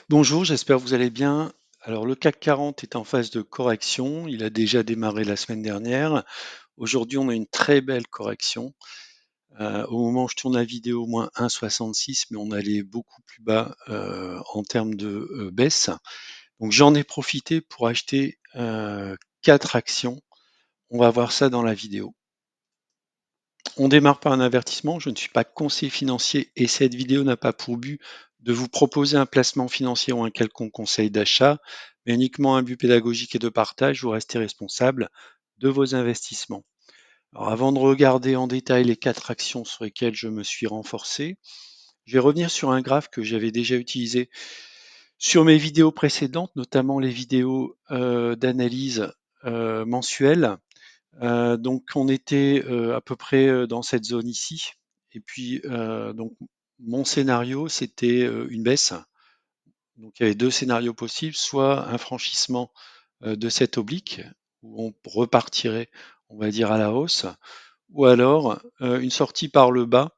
Bonjour, j'espère que vous allez bien. Alors, le CAC 40 est en phase de correction. Il a déjà démarré la semaine dernière. Aujourd'hui, on a une très belle correction. Au moment où je tourne la vidéo, moins 1,66, mais on allait beaucoup plus bas en termes de baisse. Donc, j'en ai profité pour acheter 4 actions. On va voir ça dans la vidéo. On démarre par un avertissement. Je ne suis pas conseiller financier et cette vidéo n'a pas pour but de vous proposer un placement financier ou un quelconque conseil d'achat, mais uniquement un but pédagogique et de partage. Vous restez responsable de vos investissements. Alors, avant de regarder en détail les 4 actions sur lesquelles je me suis renforcé, je vais revenir sur un graphe que j'avais déjà utilisé sur mes vidéos précédentes, notamment les vidéos d'analyse mensuelle. Donc on était, à peu près, dans cette zone ici et puis, donc mon scénario, c'était, une baisse. Donc il y avait 2 scénarios possibles, soit un franchissement, de cette oblique où on repartirait, on va dire, à la hausse ou alors, une sortie par le bas,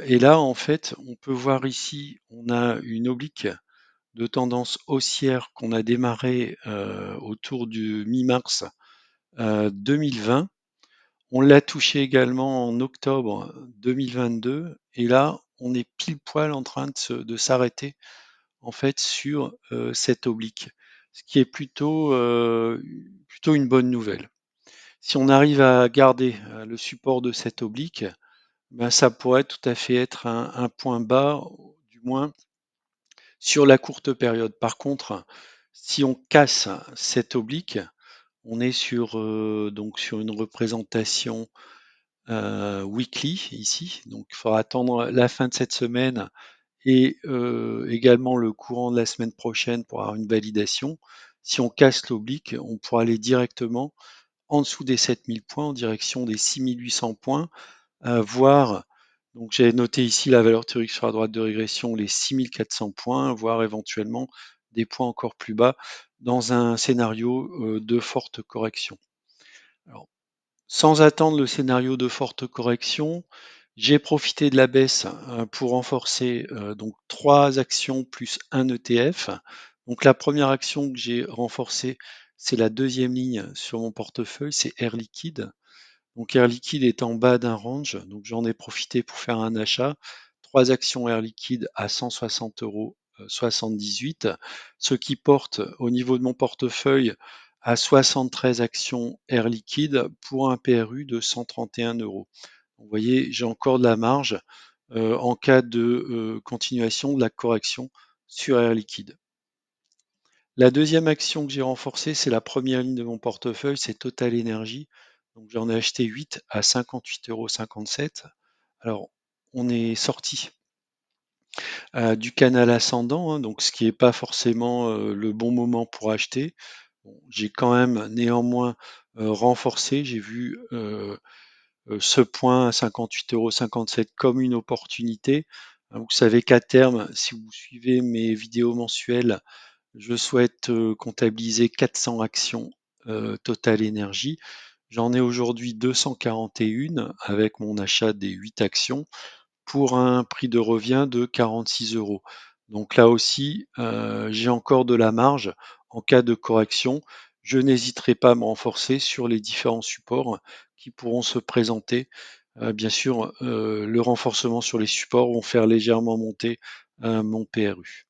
et là, en fait, on peut voir ici, on a une oblique de tendance haussière qu'on a démarré, autour du mi-mars, 2020. On l'a touché également en octobre 2022 et là, on est pile poil en train de s'arrêter en fait sur, cette oblique, ce qui est plutôt une bonne nouvelle. Si on arrive à garder, le support de cette oblique, ben, ça pourrait tout à fait être un point bas, du moins sur la courte période. Par contre, si on casse cette oblique, on est sur, donc sur une représentation weekly ici, donc il faudra attendre la fin de cette semaine et également le courant de la semaine prochaine pour avoir une validation. Si on casse l'oblique, on pourra aller directement en dessous des 7 000 points, en direction des 6 800 points, voire, donc j'avais noté ici la valeur théorique sur la droite de régression, les 6 400 points, voire éventuellement des points encore plus bas dans un scénario de forte correction. Alors, sans attendre le scénario de forte correction, j'ai profité de la baisse pour renforcer donc 3 actions plus un ETF. Donc la première action que j'ai renforcée, c'est la deuxième ligne sur mon portefeuille, c'est Air Liquide. Donc Air Liquide est en bas d'un range, donc j'en ai profité pour faire un achat. 3 actions Air Liquide à 160 € 78, ce qui porte au niveau de mon portefeuille à 73 actions Air Liquide pour un PRU de 131 euros. Vous voyez, j'ai encore de la marge en cas de continuation de la correction sur Air Liquide. La deuxième action que j'ai renforcée, c'est la première ligne de mon portefeuille, c'est Total Energy. Donc j'en ai acheté 8 à 58,57 €. Alors, on est sorti du canal ascendant, hein, donc ce qui n'est pas forcément le bon moment pour acheter. Bon, j'ai quand même néanmoins renforcé, j'ai vu ce point à 58,57 € comme une opportunité. Vous savez qu'à terme, si vous suivez mes vidéos mensuelles, je souhaite comptabiliser 400 actions Total Energy. J'en ai aujourd'hui 241 avec mon achat des 8 actions pour un prix de revient de 46 euros. Donc là aussi, j'ai encore de la marge en cas de correction. Je n'hésiterai pas à me renforcer sur les différents supports qui pourront se présenter. Bien sûr, le renforcement sur les supports vont faire légèrement monter mon PRU.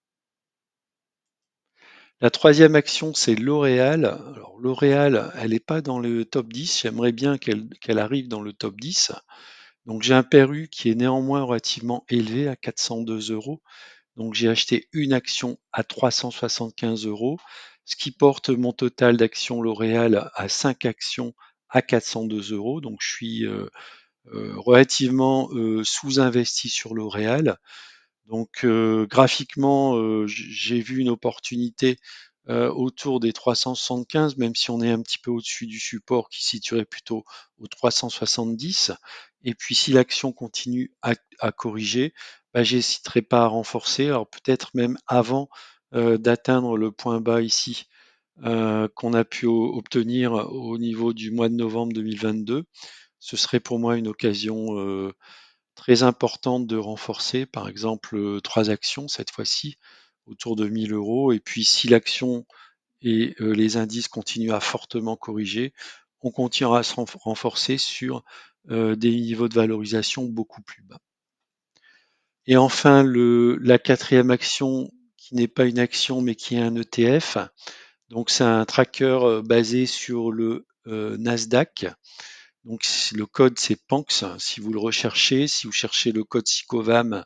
La troisième action, c'est L'Oréal. Alors L'Oréal, elle n'est pas dans le top 10. J'aimerais bien qu'elle arrive dans le top 10. Donc j'ai un PRU qui est néanmoins relativement élevé à 402 euros. Donc j'ai acheté une action à 375 euros, ce qui porte mon total d'actions L'Oréal à 5 actions à 402 euros. Donc je suis relativement sous-investi sur L'Oréal. Donc graphiquement, j'ai vu une opportunité autour des 375, même si on est un petit peu au-dessus du support qui situerait plutôt aux 370. Et puis si l'action continue à corriger, bah, j'hésiterai pas à renforcer, alors peut-être même avant d'atteindre le point bas ici qu'on a pu obtenir au niveau du mois de novembre 2022. Ce serait pour moi une occasion très importante de renforcer, par exemple, 3 actions cette fois-ci, autour de 1 000 € et puis si l'action et les indices continuent à fortement corriger, on continuera à se renforcer sur des niveaux de valorisation beaucoup plus bas. Et enfin, la quatrième action, qui n'est pas une action mais qui est un ETF, donc c'est un tracker basé sur le Nasdaq. Donc le code c'est PANX si vous le recherchez. Si vous cherchez le code SICOVAM,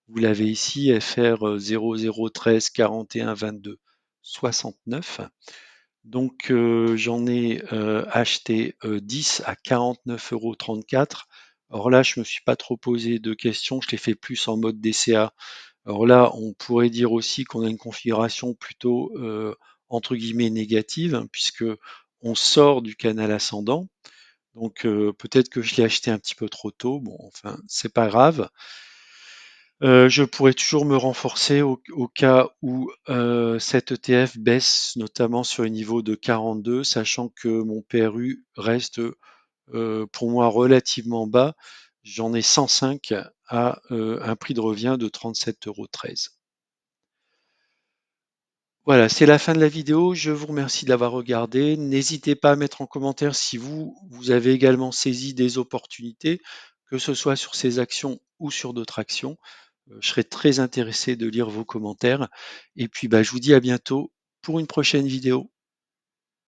vous l'avez ici, FR 0013 41 22 69. Donc j'en ai acheté 10 à 49,34 €. Alors là, je ne me suis pas trop posé de questions, je l'ai fait plus en mode DCA. Alors là, on pourrait dire aussi qu'on a une configuration plutôt entre guillemets négative, hein, puisque on sort du canal ascendant. Donc peut-être que je l'ai acheté un petit peu trop tôt. Bon, enfin, c'est pas grave. Je pourrais toujours me renforcer au cas où cet ETF baisse, notamment sur les niveaux de 42, sachant que mon PRU reste pour moi relativement bas. J'en ai 105 à un prix de revient de 37,13 €. Voilà, c'est la fin de la vidéo. Je vous remercie de l'avoir regardé. N'hésitez pas à mettre en commentaire si vous avez également saisi des opportunités, que ce soit sur ces actions ou sur d'autres actions. Je serai très intéressé de lire vos commentaires. Et puis, bah, je vous dis à bientôt pour une prochaine vidéo.